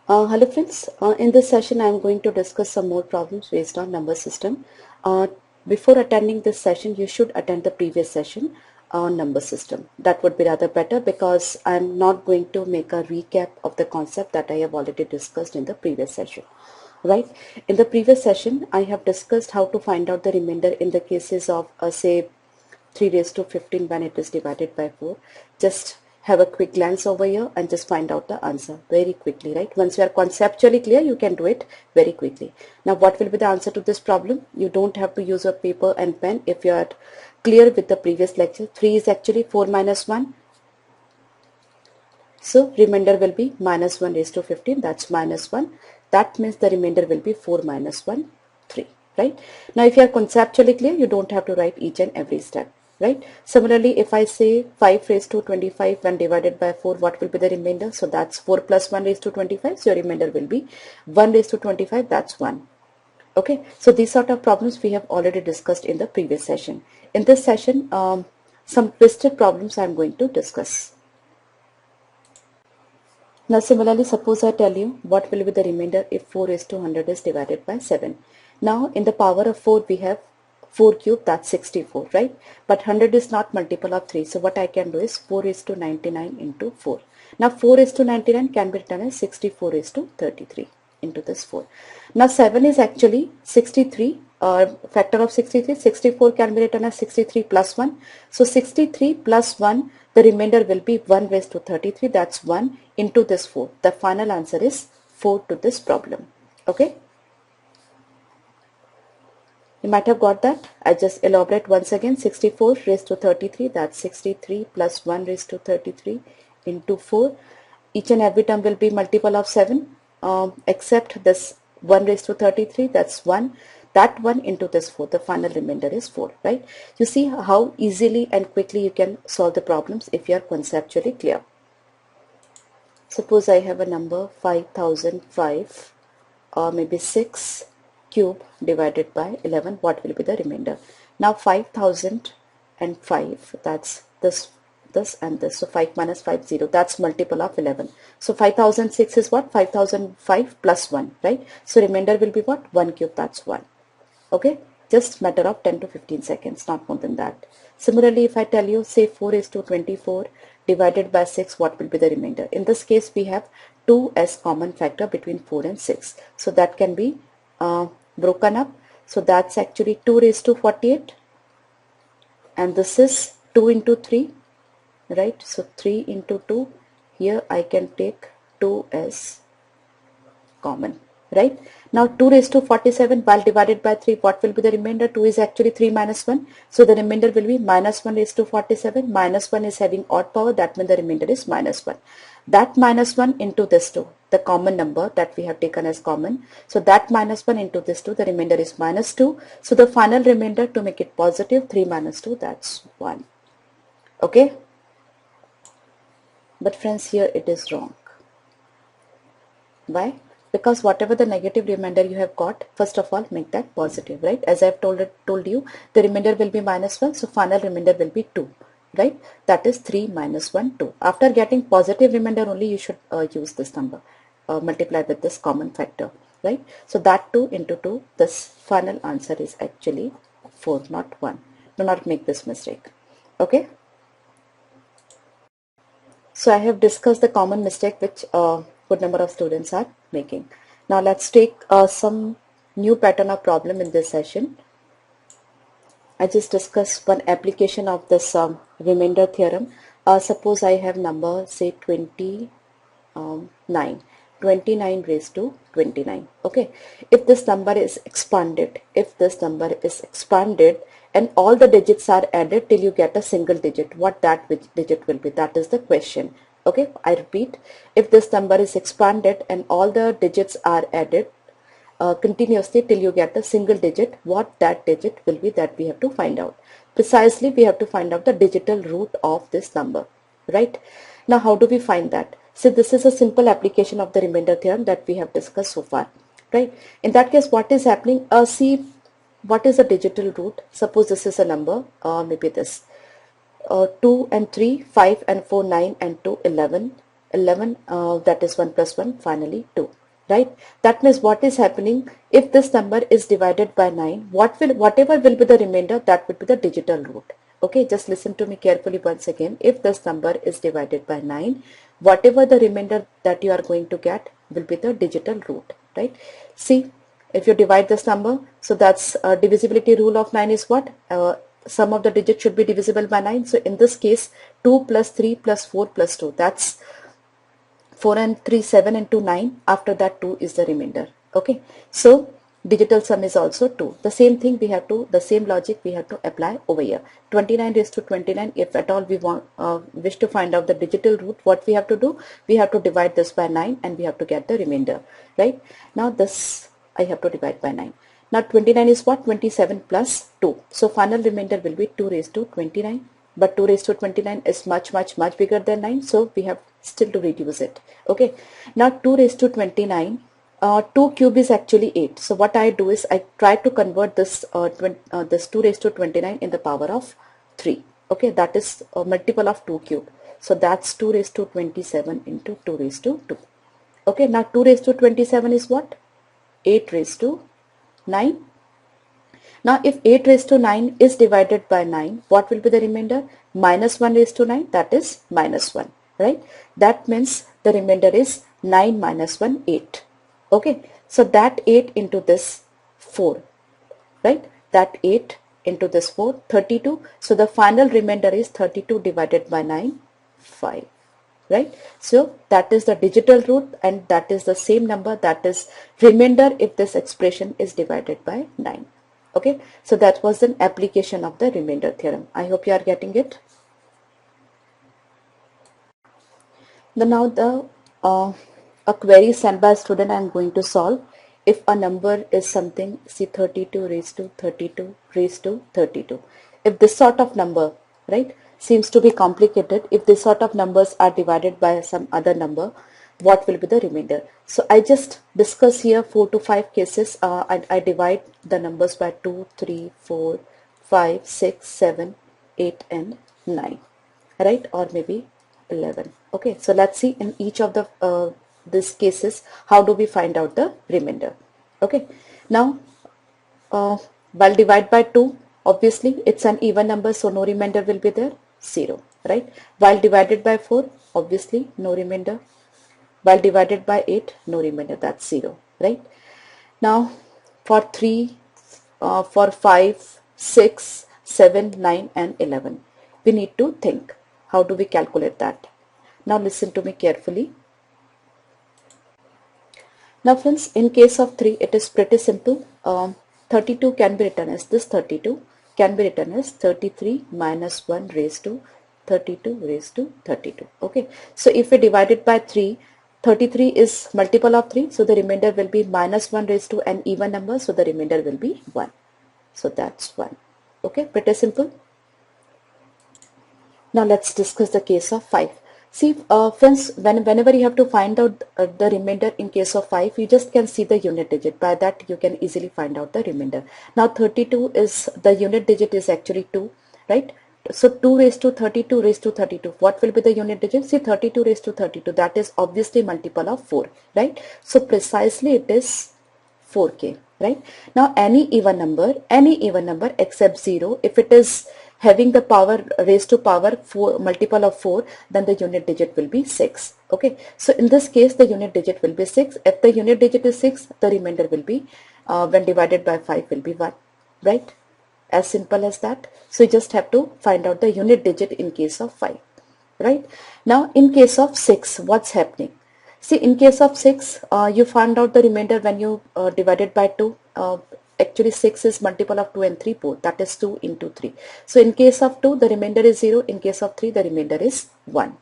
Hello friends, in this session I am going to discuss some more problems based on number system. Before attending this session you should attend the previous session on number system. That would be rather better because I am not going to make a recap of the concept that I have already discussed in the previous session. Right? In the previous session I have discussed how to find out the remainder in the cases of say 3 raised to 15 when it is divided by 4. Just have a quick glance over here and just find out the answer very quickly, right? Once you are conceptually clear, you can do it very quickly. Now, what will be the answer to this problem? You don't have to use a paper and pen if you are clear with the previous lecture. 3 is actually 4 minus 1. So, remainder will be minus 1 raised to 15. That's minus 1. That means the remainder will be 4 minus 1, 3. Right? Now, if you are conceptually clear, you don't have to write each and every step. Right? Similarly, if I say 5 raised to 25 when divided by 4, what will be the remainder? So that's 4 plus 1 raised to 25. So your remainder will be 1 raised to 25. That's 1. Okay. So these sort of problems we have already discussed in the previous session. In this session, some twisted problems I am going to discuss. Now similarly, suppose I tell you what will be the remainder if 4 raised to 100 is divided by 7. Now in the power of 4 we have 4 cube, that's 64, right? But 100 is not multiple of 3. So what I can do is 4 raised to 99 into 4. Now 4 raised to 99 can be written as 64 raised to 33 into this 4. Now 7 is actually 63, factor of 63. 64 can be written as 63 plus 1. So 63 plus 1, the remainder will be 1 raised to 33. That's 1 into this 4. The final answer is 4 to this problem. Okay. You might have got that. I just elaborate once again. 64 raised to 33. That's 63 plus 1 raised to 33 into 4. Each and every term will be multiple of 7 except this 1 raised to 33. That's 1. That 1 into this 4. The final remainder is 4. Right? You see how easily and quickly you can solve the problems if you are conceptually clear. Suppose I have a number 5005 or maybe 6 cube divided by 11. What will be the remainder? Now 5005, that's this and this. So 5 minus 5, 0. That's multiple of 11. So 5006 is what? 5005 plus 1, right? So remainder will be what? 1 cube, that's 1. Okay, just matter of 10 to 15 seconds, not more than that. Similarly, if I tell you say 4 is to 24 divided by 6, what will be the remainder? In this case we have 2 as common factor between 4 and 6, so that can be broken up. So that's actually 2 raised to 48 and this is 2 into 3, right? So 3 into 2, here I can take 2 as common, right? Now 2 raised to 47 while divided by 3, what will be the remainder? 2 is actually 3 minus 1. So the remainder will be minus 1 raised to 47. Minus 1 is having odd power, that means the remainder is minus 1. That minus 1 into this 2, the common number that we have taken as common. So that minus 1 into this 2, the remainder is minus 2. So the final remainder, to make it positive, 3 minus 2, that's 1. Okay? But friends, here it is wrong. Why? Because whatever the negative remainder you have got, first of all make that positive, right? As I have told you, the remainder will be minus 1, so final remainder will be 2, right? That is 3 minus 1, 2. After getting positive remainder only, you should use this number, multiply with this common factor, right? So that 2 into 2, this final answer is actually 4, not 1. Do not make this mistake. Okay? So I have discussed the common mistake which good number of students are making. Now let's take some new pattern of problem in this session. I just discussed one application of this remainder theorem. Suppose I have number say 29. 29 raised to 29. Okay, if this number is expanded, and all the digits are added till you get a single digit, what that digit will be? That is the question. Okay, I repeat, if this number is expanded and all the digits are added continuously till you get a single digit, what that digit will be, that we have to find out. Precisely, we have to find out the digital root of this number, right? Now how do we find that? So this is a simple application of the remainder theorem that we have discussed so far, right? In that case, what is happening? See, what is a digital root? Suppose this is a number, maybe this 2 and 3, 5 and 4, 9 and 2, 11. 11, that is 1 plus 1, finally 2. Right? That means what is happening, if this number is divided by 9, whatever will be the remainder, that would be the digital root. Okay, just listen to me carefully once again. If this number is divided by 9, whatever the remainder that you are going to get will be the digital root. Right? See, if you divide this number, so that's divisibility rule of 9 is what? Sum of the digits should be divisible by 9. So in this case, 2 plus 3 plus 4 plus 2, that's 4 and 3, 7 into 9. After that 2 is the remainder. Okay, so digital sum is also 2. The same thing we have to, the same logic we have to apply over here. 29 raised to 29, if at all we want wish to find out the digital root, what we have to do? We have to divide this by 9 and we have to get the remainder. Right? Now this I have to divide by 9. Now 29 is what? 27 plus 2. So final remainder will be 2 raised to 29. But 2 raised to 29 is much bigger than 9. So we have still to reduce it. Okay. Now 2 raised to 29. 2 cube is actually 8. So what I do is I try to convert this this 2 raised to 29 in the power of 3. Okay. That is a multiple of 2 cube. So that's 2 raised to 27 into 2 raised to 2. Okay. Now 2 raised to 27 is what? 8 raised to 9. Now if 8 raised to 9 is divided by 9, what will be the remainder? Minus 1 raised to 9, that is minus 1, right? That means the remainder is 9 minus 1, 8. Okay, so that 8 into this 4, right? That 8 into this 4, 32. So the final remainder is 32 divided by 9, 5. Right? So that is the digital root and that is the same number, that is remainder if this expression is divided by 9. Okay, so that was an application of the remainder theorem. I hope you are getting it. Now the a query sent by a student I am going to solve. If a number is something, see 32 raised to 32 raised to 32. If this sort of number, right, seems to be complicated, if this sort of numbers are divided by some other number, what will be the remainder? So I just discuss here 4 to 5 cases. I divide the numbers by 2, 3, 4, 5, 6, 7, 8 and 9, right? Or maybe 11. Okay, so let's see in each of the these cases how do we find out the remainder. Okay, now while divide by 2, obviously it's an even number, so no remainder will be there, 0, right? While divided by 4, obviously no remainder. While divided by 8, no remainder, that's 0, right? Now for 3, for 5, 6, 7, 9 and 11, we need to think. How do we calculate that? Now listen to me carefully. Now friends, in case of 3, it is pretty simple. 32 can be written as this, 32 can be written as 33 minus 1 raised to 32 raised to 32. Okay, so if we divide it by 3, 33 is multiple of 3, so the remainder will be minus 1 raised to an even number, so the remainder will be 1. So that's 1. Okay, pretty simple. Now let's discuss the case of 5. See friends, whenever you have to find out the remainder in case of 5, you just can see the unit digit. By that you can easily find out the remainder. Now 32 is, the unit digit is actually 2, right? So 2 raised to 32 raised to 32. What will be the unit digit? See 32 raised to 32. That is obviously multiple of 4, right? So precisely it is 4k, right? Now any even number except 0, if it is having the power raised to power 4, multiple of 4, then the unit digit will be 6. Okay, so in this case the unit digit will be 6. If the unit digit is 6, the remainder will be when divided by 5 will be 1, right? As simple as that. So you just have to find out the unit digit in case of 5, right? Now in case of 6, what's happening? See, in case of 6, you found out the remainder when you divided by 2. Actually 6 is multiple of 2 and 3 both, that is 2 into 3. So in case of 2, the remainder is 0. In case of 3, the remainder is 1.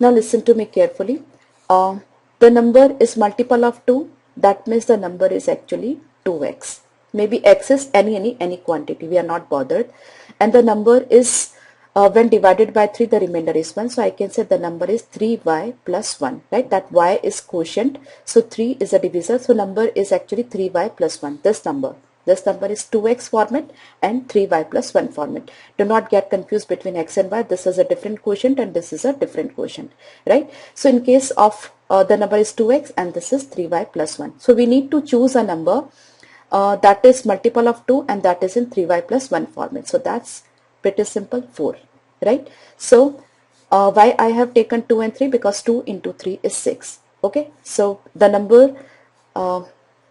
Now listen to me carefully. The number is multiple of 2. That means the number is actually 2x. Maybe x is any quantity. We are not bothered. And the number is when divided by 3, the remainder is 1. So I can say the number is 3y plus 1, right? That y is quotient. So 3 is a divisor. So number is actually 3y plus 1, this number, This number is 2x format and 3y plus 1 format. Do not get confused between x and y. This is a different quotient and this is a different quotient, right? So in case of the number is 2x and this is 3y plus 1. So we need to choose a number that is multiple of 2 and that is in 3y plus 1 format. So that's pretty simple, 4, right? So why I have taken 2 and 3? Because 2 into 3 is 6. Okay, so the number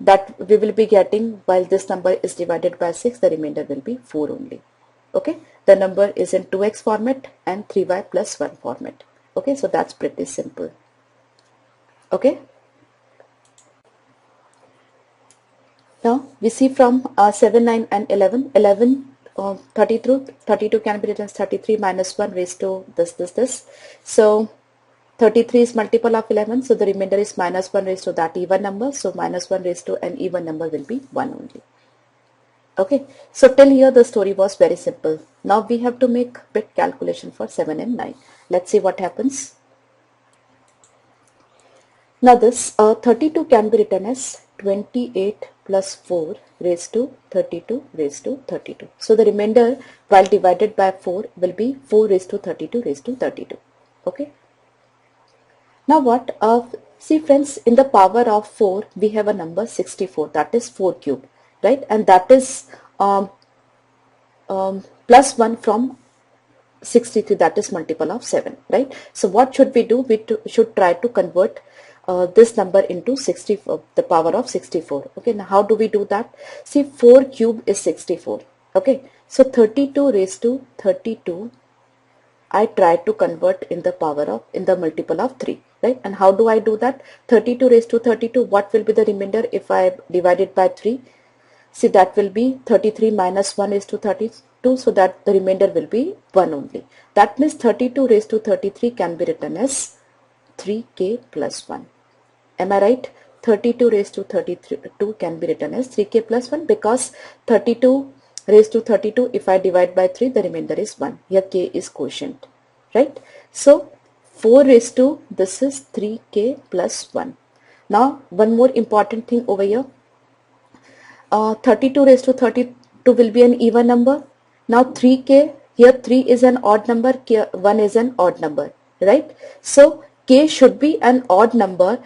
that we will be getting while this number is divided by 6, the remainder will be 4 only. Okay, the number is in 2x format and 3y plus 1 format. Okay, so that's pretty simple. Okay, now we see from 7, 9 and 11. 32 can be written as 33 minus 1 raised to this. So 33 is multiple of 11, so the remainder is minus 1 raised to that even number. So minus 1 raised to an even number will be 1 only. Okay, so till here the story was very simple. Now we have to make bit calculation for 7 and 9. Let's see what happens. Now this 32 can be written as 28 plus 4 raised to 32 raised to 32. So the remainder while divided by 4 will be 4 raised to 32 raised to 32. Okay. Now what? See friends, in the power of 4 we have a number 64, that is 4 cube, right? And that is plus 1 from 63, that is multiple of 7, right? So what should we do? We should try to convert this number into 64, the power of 64. Okay, now how do we do that? See, 4 cube is 64. Okay, so 32 raised to 32 I try to convert in the power of, in the multiple of 3, right? And how do I do that? 32 raised to 32, what will be the remainder if I divide it by 3? See, that will be 33 minus 1 is to 32, so that the remainder will be 1 only. That means 32 raised to 33 can be written as 3k plus 1. Am I right? 32 raised to 32 can be written as 3k plus 1 because 32 raised to 32, if I divide by 3, the remainder is 1. Here k is quotient, right? So 4 raised to, this is 3k plus 1. Now one more important thing over here. 32 raised to 32 will be an even number. Now 3k, here 3 is an odd number, 1 is an odd number, right? So k should be an odd number.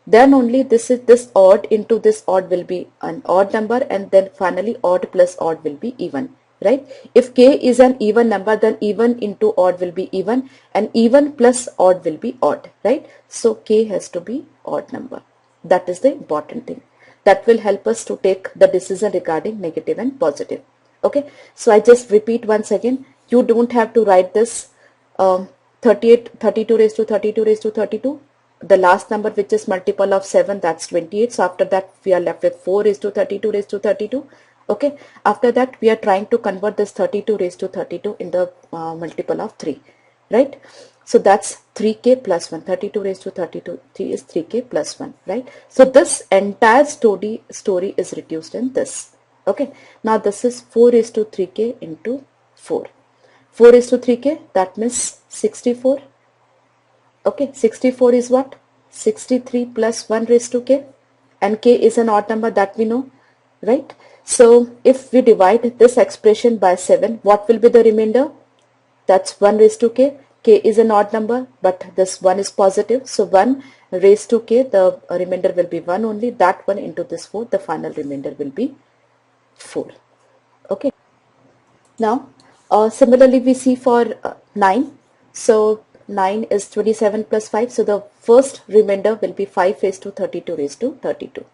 Then only this odd into this odd will be an odd number, and then finally odd plus odd will be even, right? If k is an even number, then even into odd will be even, and even plus odd will be odd, right? So k has to be odd number. That is the important thing. That will help us to take the decision regarding negative and positive. Okay, so I just repeat once again. You don't have to write this 32 raised to 32 raised to 32. The last number which is multiple of 7, that's 28. So after that we are left with 4 raised to 32 raised to 32. Okay, after that we are trying to convert this 32 raised to 32 in the multiple of 3, right? So that's 3k plus 1. 32 raised to 32 3 is 3k plus 1, right? So this entire story is reduced in this. Okay, now this is 4 raised to 3k into 4. 4 raised to 3k, that means 64. Okay, 64 is what? 63 plus 1 raised to k, and k is an odd number, that we know, right? So if we divide this expression by 7, what will be the remainder? That's 1 raised to k. K is an odd number, but this 1 is positive. So 1 raised to k, the remainder will be 1 only. That 1 into this 4, the final remainder will be 4. Okay. Now, similarly we see for 9. So 9 is 27 plus 5. So the first remainder will be 5 raised to 32 raised to 32.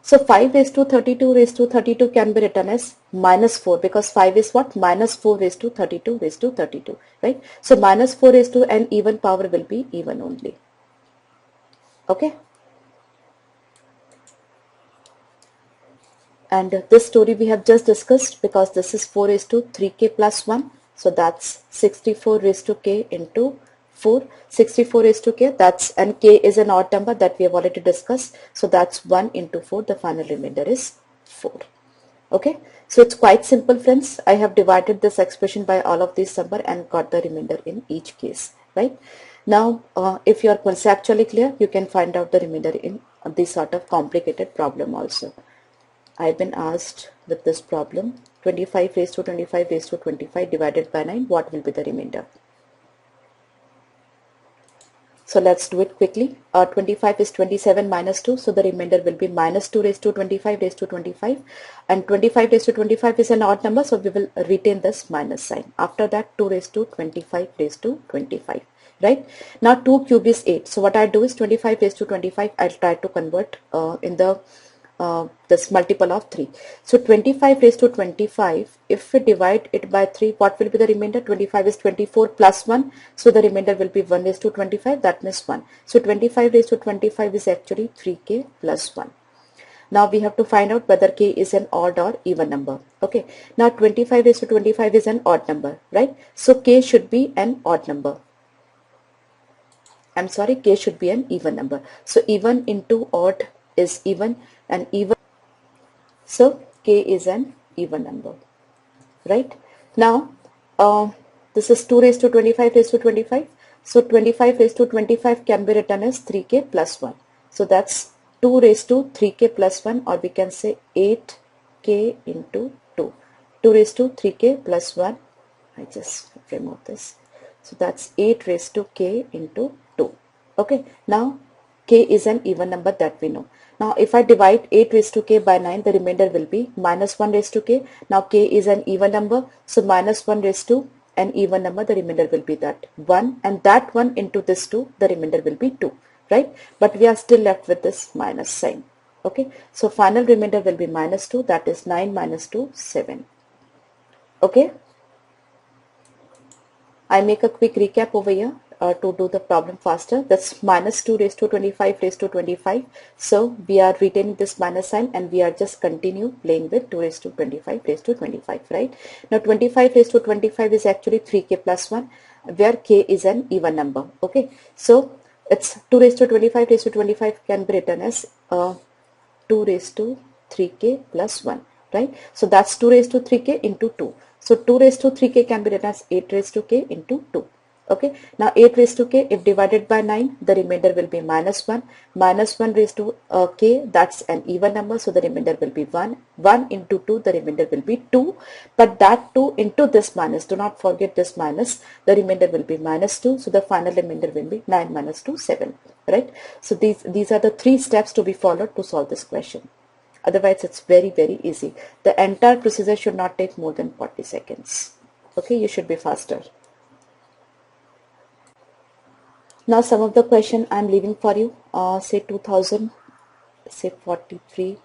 So 5 raised to 32 raised to 32 can be written as minus 4, because 5 is what? Minus 4 raised to 32 raised to 32, right? So minus 4 raised to an even power will be even only. Okay. And this story we have just discussed, because this is 4 raised to 3k plus 1. So that's 64 raised to k into 4. 64 raised to k, that's, and k is an odd number that we have already discussed. So that's 1 into 4. The final remainder is 4. Okay. So it's quite simple, friends. I have divided this expression by all of these number and got the remainder in each case, right? Now, if you are conceptually clear, you can find out the remainder in this sort of complicated problem also. I've been asked with this problem, 25 raised to 25 raised to 25 divided by 9, what will be the remainder? So let's do it quickly. 25 is 27 minus 2, so the remainder will be minus 2 raised to 25 raised to 25, and 25 raised to 25 is an odd number, so we will retain this minus sign. After that, 2 raised to 25 raised to 25, right? Now 2 cube is 8, so what I do is 25 raised to 25, I'll try to convert in the this multiple of 3. So 25 raised to 25, if we divide it by 3, what will be the remainder? 25 is 24 plus 1, so the remainder will be 1 raised to 25, that means 1. So 25 raised to 25 is actually 3k plus 1. Now we have to find out whether k is an odd or even number. Okay, now 25 raised to 25 is an odd number, right? So k should be an odd number. I'm sorry, k should be an even number. So even into odd is even, and even, so k is an even number, right? Now this is 2 raised to 25 raised to 25, so 25 raised to 25 can be written as 3k plus 1, so that's 2 raised to 3k plus 1, or we can say 8k into 2, 2 raised to 3k plus 1, I just remove this, so that's 8 raised to k into 2. Okay, now k is an even number, that we know. Now if I divide 8 raised to k by 9, the remainder will be minus 1 raised to k. Now k is an even number, so minus 1 raised to an even number, the remainder will be that 1, and that 1 into this 2, the remainder will be 2, right? But we are still left with this minus sign. Okay, so final remainder will be minus 2, that is 9 minus 2, 7. Okay, I make a quick recap over here to do the problem faster. That's minus 2 raised to 25 raised to 25. So we are retaining this minus sign, and we are just continue playing with 2 raised to 25 raised to 25, right? Now 25 raised to 25 is actually 3k plus 1, where k is an even number. Okay, so it's 2 raised to 25 raised to 25 can be written as 2 raised to 3k plus 1, right? So that's 2 raised to 3k into 2. So 2 raised to 3k can be written as 8 raised to k into 2. Okay, now 8 raised to k, if divided by 9, the remainder will be minus 1. Minus 1 raised to k, that's an even number, so the remainder will be 1. 1 into 2, the remainder will be 2. But that 2 into this minus, do not forget this minus, the remainder will be minus 2. So the final remainder will be 9 minus 2, 7. Right? So these are the 3 steps to be followed to solve this question. Otherwise, it's very easy. The entire procedure should not take more than 40 seconds. Okay, you should be faster. Now some of the question I'm leaving for you. Say 2000, say 43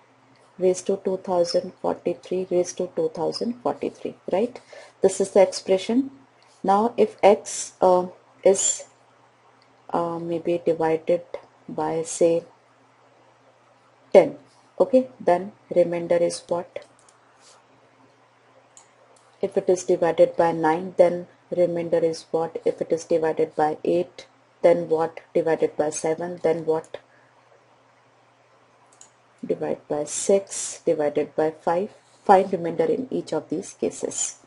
raised to 2043 raised to 2043, right? This is the expression. Now if x is maybe divided by say 10, okay, then remainder is what? If it is divided by 9, then remainder is what? If it is divided by 8, then what? Divided by 7, then what? Divide by 6, divided by 5. Find remainder in each of these cases.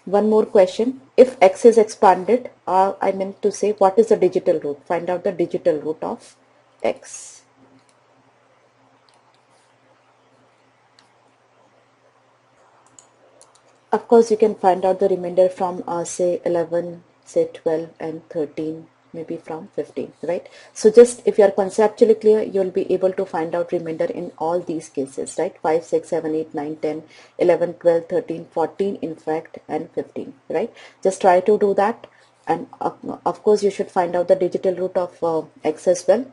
One more question. If x is expanded, I meant to say what is the digital root? Find out the digital root of x. Of course, you can find out the remainder from say 11, say 12 and 13, maybe from 15, right? So just if you are conceptually clear, you'll be able to find out remainder in all these cases, right? 5, 6, 7, 8, 9, 10, 11, 12, 13, 14, in fact, and 15, right? Just try to do that. And of course, you should find out the digital root of x as well.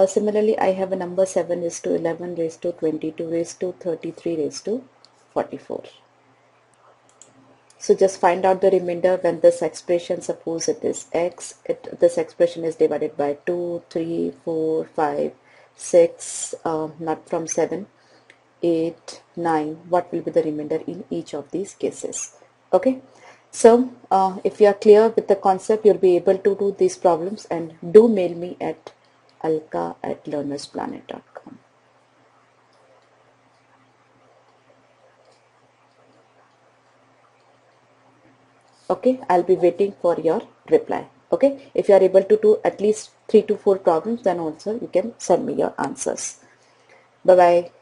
Similarly, I have a number 7 raised to 11 raised to 22 raised to 33 raised to 44. So just find out the remainder when this expression, suppose it is x, this expression is divided by 2, 3, 4, 5, 6, not from 7, 8, 9, what will be the remainder in each of these cases? Okay, so if you are clear with the concept, you'll be able to do these problems, and do mail me at alka@learnersplanet.com. Okay, I'll be waiting for your reply. Okay, if you are able to do at least 3 to 4 problems, then also you can send me your answers. Bye bye.